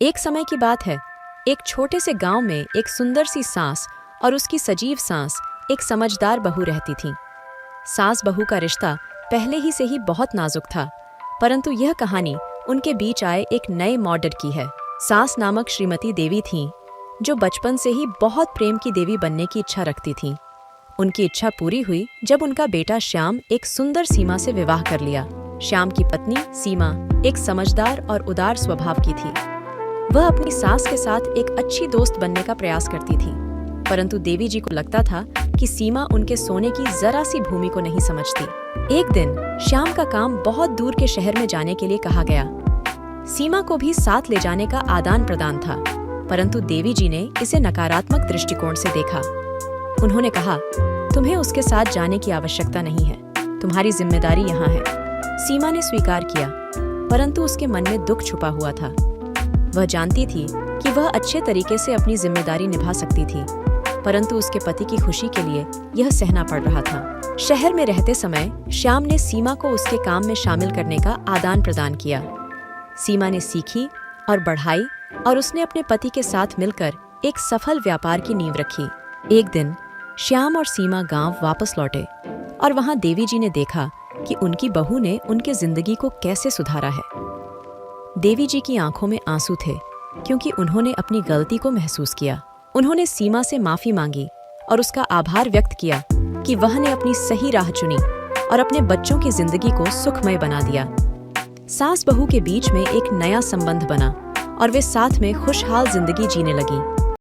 एक समय की बात है। एक छोटे से गांव में एक सुंदर सी सास और उसकी सजीव सास, एक समझदार बहू रहती थीं। सास बहू का रिश्ता पहले ही से ही बहुत नाजुक था, परंतु यह कहानी उनके बीच आए एक नए मॉडल की है। सास नामक श्रीमती देवी थीं, जो बचपन से ही बहुत प्रेम की देवी बनने की इच्छा रखती थीं। उनकी इच्छा पूरी हुई जब उनका बेटा श्याम एक सुंदर सीमा से विवाह कर लिया। श्याम की पत्नी सीमा एक समझदार और उदार स्वभाव की थी। वह अपनी सास के साथ एक अच्छी दोस्त बनने का प्रयास करती थी, परंतु देवी जी को लगता था कि सीमा उनके सोने की जरा सी भूमि को नहीं समझती। एक दिन श्याम का काम बहुत दूर के शहर में जाने के लिए कहा गया। सीमा को भी साथ ले जाने का आदान प्रदान था, परंतु देवी जी ने इसे नकारात्मक दृष्टिकोण से देखा। उन्होंने कहा, तुम्हें उसके साथ जाने की आवश्यकता नहीं है, तुम्हारी जिम्मेदारी यहाँ है। सीमा ने स्वीकार किया, परंतु उसके मन में दुख छुपा हुआ था। वह जानती थी कि वह अच्छे तरीके से अपनी जिम्मेदारी निभा सकती थी, परंतु उसके पति की खुशी के लिए यह सहना पड़ रहा था। शहर में रहते समय श्याम ने सीमा को उसके काम में शामिल करने का आदान प्रदान किया। सीमा ने सीखी और बढ़ाई और उसने अपने पति के साथ मिलकर एक सफल व्यापार की नींव रखी। एक दिन श्याम और सीमा गांव वापस लौटे और वहां देवी जी ने देखा कि उनकी बहू ने उनके जिंदगी को कैसे सुधारा है। देवी जी की आंखों में आंसू थे, क्योंकि उन्होंने अपनी गलती को महसूस किया। उन्होंने सीमा से माफी मांगी और उसका आभार व्यक्त किया कि वह ने अपनी सही राह चुनी और अपने बच्चों की जिंदगी को सुखमय बना दिया। सास बहू के बीच में एक नया संबंध बना और वे साथ में खुशहाल जिंदगी जीने लगी।